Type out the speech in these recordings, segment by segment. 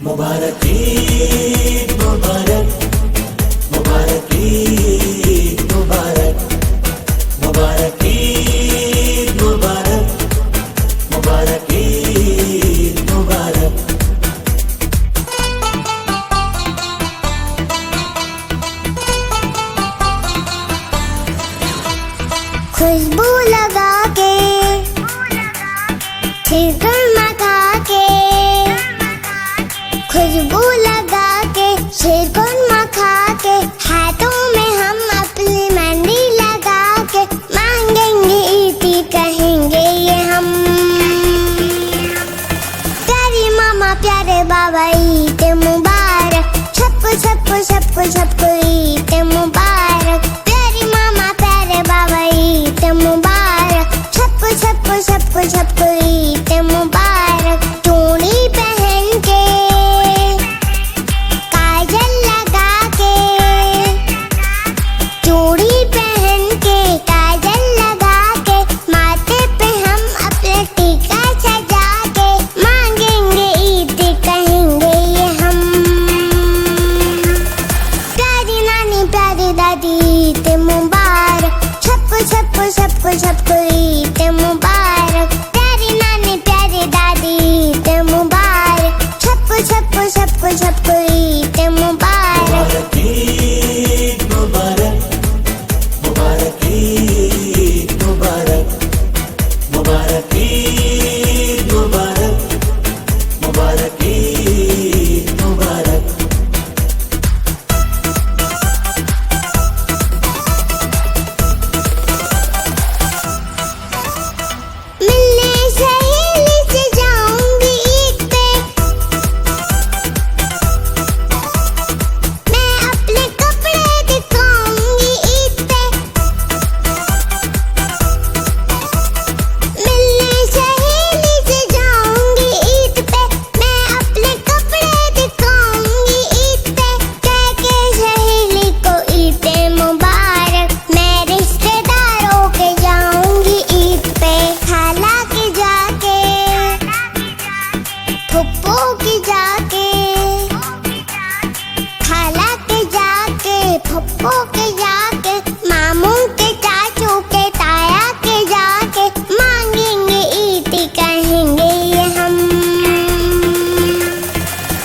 मुबारक ईद मुबारक, मुबारक ईद मुबारक, मुबारक ईद मुबारक, मुबारक ईद मुबारक। खुशबू लगा के शिकरमा खा के, खुशबू लगा के शिकरमा खा के, हाथों में हम अपनी मेहंदी लगा के, मांगेंगे ईदी कहेंगे ये हम। प्यारी मामा प्यारे बाबा ईद मुबारक, सबको सबको सबको सबको ईद मुबारक। प्यारी मामा प्यारे बाबा ईद मुबारक, सबको सबको सबको सबको ईद मुबारक। चूड़ी पहन के काजल लगा के, चूड़ी पहन के काजल लगा के, माथे पे हम अपने टीका सजा के, मांगेंगे ईद कहेंगे ये हम। प्यारी नानी प्यारी दादी ईद मुबारक, सबको सबको सबको सबको ईद मुबारक। प्यारी नानी प्यारी दादी ईद मुबारक, सबको सबको सबको सबको ईद मुबारक। मुबारक ईद मुबारक, मुबारक ईद मुबारक, मुबारक ईद मुबारक, मुबारक ईद मुबारक। मिलने सहेली से जाऊंगी ईद पे, मैं अपने कपड़े दिखाऊंगी ईद पे। मिलने सहेली से जाऊंगी ईद पे, मैं अपने कपड़े दिखाऊंगी ईद पे। कह के सहेली को ईद मुबारक, मैं रिश्तेदारों के जाऊंगी ईद पे। खाला के जाके, फुप्पो के जाके, खाला के जाके, फुप्पो के जाके, मामू के चाचू के ताया के जाके, मांगेंगे ईद कहेंगे ये हम।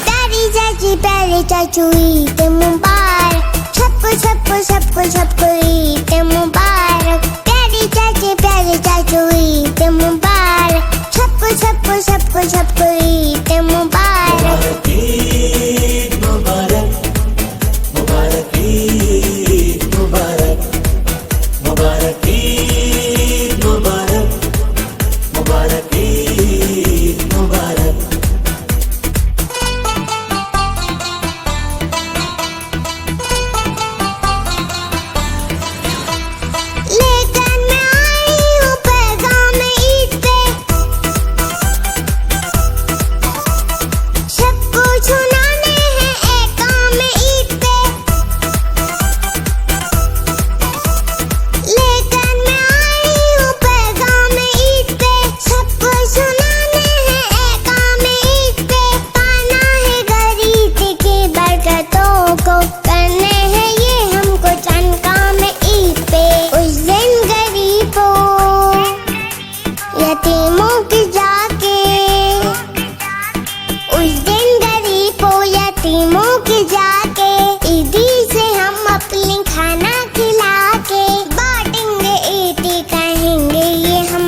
प्यारी चाची प्यारे चाचू ईद मुबारक, सबको सबको सबको सबको ईद मुबारक। प्यारी चाची प्यारे चाचू ईद मुबारक, सबको सबको सबको सबको ईद मुबारक। मुबारक ईद मुबारक, मुबारक ईद मुबारक, मुबारक ईद मुबारक, मुबारक ईद मुबारक। लेकर मैं आई हूँ पैगाम ईद पे, सबको सुनाने हैं ऐकाम ईद पे। लेकर मैं आई हूँ पैगाम ईद पे, सबको सुनाने हैं ऐकाम ईद पे। पाना है गरीब की बरकतों को, करने हैं ये हमको चंद काम ईद पे। उस दिन गरीबों यतीमों की जाके, उस दिन गरीबों यतीमों की जाके, ईदी से हम अपनी खाना खिला के, बांटेंगे ईदी कहेंगे ये हम।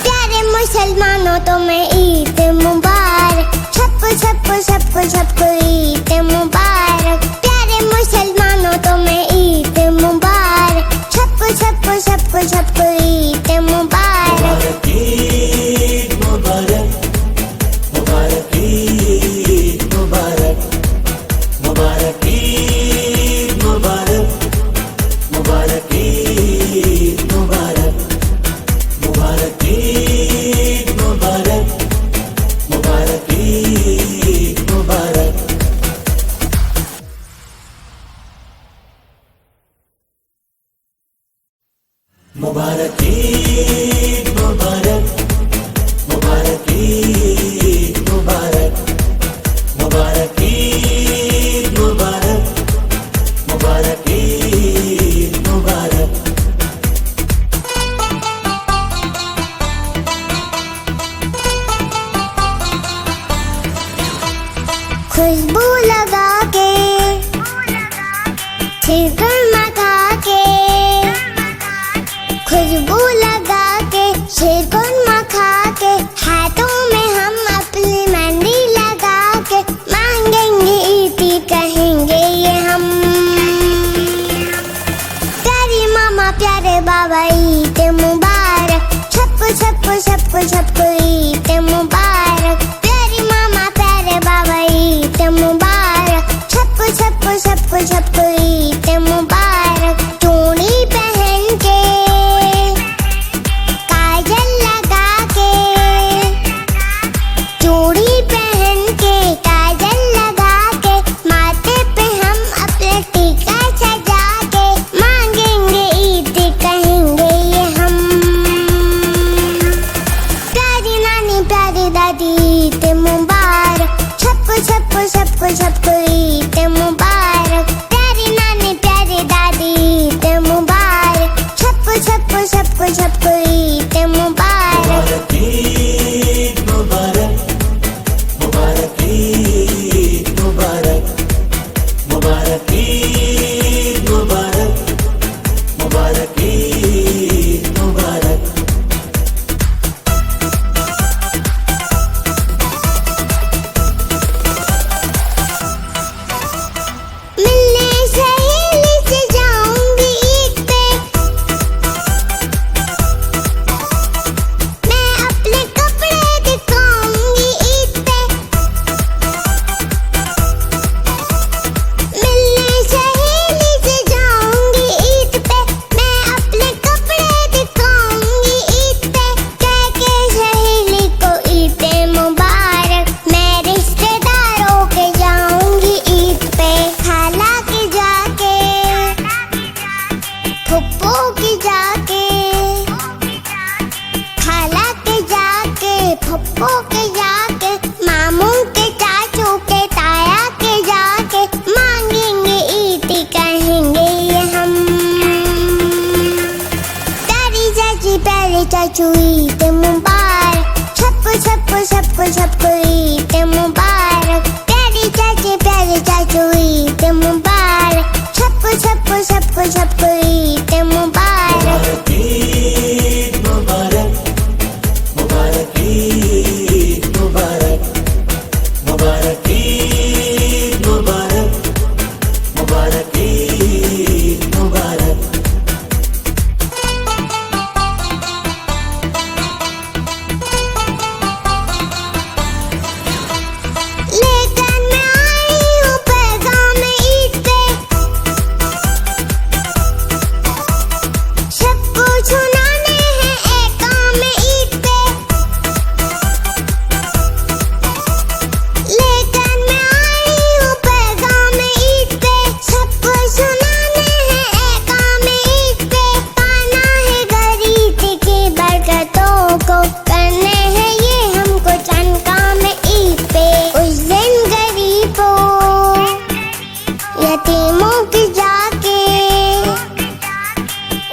प्यारे मुसलमानों तुम्हें ईद मुबारक, सबको सबको सबको सबको ईद मुबारक। प्यारे मुसलमानों तुम्हें ईद मुबारक, सबको सबको सबको सबको ईद मुबारक। मुबारक ईद मुबारक, मुबारक ईद मुबारक। खुशबू लगा के शिकरमा खा के खुशबू लगा के शिकरमा खा के हाथों में हम अपनी मेहंदी लगा के मांगेंगे ईदी कहेंगे ये हम प्यारी मामा प्यारे बाबा ईद मुबारक सबको सबको सबको सबको ईद मुबारक प्यारी मामा प्यारे बाबा ईद मुबारक सबको सबको सबको सबको ईद मुबारक चूड़ी पहन के काजल लगा के चूड़ी पहन के काजल लगा के माथे पे हम अपने टीका सजा के मांगेंगे ईद कहेंगे ये हम प्यारी नानी प्यारी दादी ईद मुबारक सबको सबको सबको सबको ईद मुबारक प्यारी नानी प्यारी दादी ईद मुबारक सबको सबको सबको सबको ईद मुबारक ईद मुबारक मुबारक ईद मुबारक मुबारक ईद मुबारक मुबारक ईद मुबारक मिलने सहेली से जाऊंगी ईद पे मैं अपने कपड़े दिखाऊंगी ईद पे मिलने सहेली से जाऊंगी ईद पे मैं अपने कपड़े दिखाऊंगी ईद पे कह के सहेली को ईद मुबारक मैं रिश्तेदारों के जाऊंगी ईद पे खाला के जाके फुप्पो के जाके खाला के जाके फुप्पो के जाके मामू के चाचू के ताया के जाके मांगेंगे ईद कहेंगे ये हम प्यारी चाची प्यारे चाचू ईद मुबारक सबको सबको सबको सबको ईद मुबारक प्यारी चाची प्यारे चाचू ईद मुबारक सबको सबको सबको सबको ईद मुबारक ईद मुबारक मुबारक ईद मुबारक मुबारक ईद मुबारक मुबारक ईद मुबारक लेकर मैं आई हूँ पैगाम ईद पे सबको सुनाने हैं ऐकाम ईद पे लेकर मैं आई हूँ पैगाम ईद पे सबको सुनाने हैं ऐकाम ईद पे पाना है गरीब की बरकतों को करने हैं ये हमको चंद काम ईद पे उस दिन गरीबों यतीमों की जाके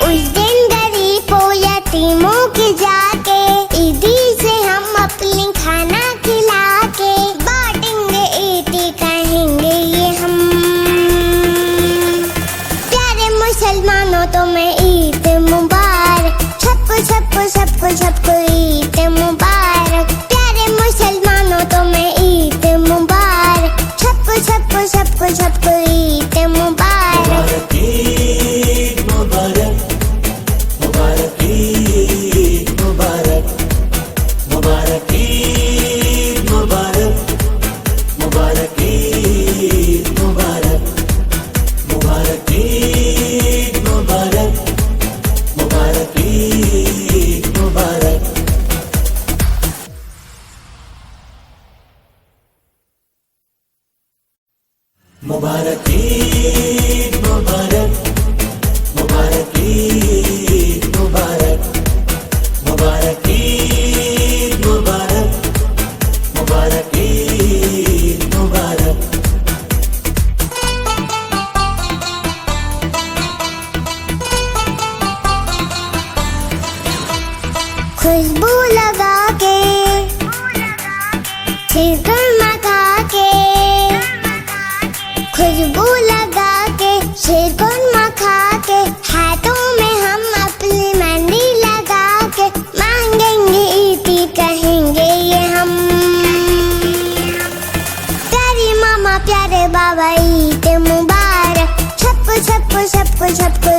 उस दिन गरीबों यतीमों की जाके ईदी से हम अपनी खाना खिला के बांटेंगे ईदी कहेंगे ये हम प्यारे मुसलमानों तुम्हें ईद मुबारक सबको सबको सबको सबको ईद मुबारक प्यारे मुसलमानों तुम्हें ईद मुबारक सबको सबको सबको सबको ईद मुबारक ईद मुबारक मुबारक ईद मुबारक मुबारक ईद मुबारक मुबारक ईद मुबारक मुबारक ईद मुबारक मुबारक ईद मुबारक मुबारक ईद मुबारक मुबारक ईद मुबारक मुबारक ईद मुबारक मुबारक ईद मुबारक खुशबू लगा के शिकरमा खा के सबको सबको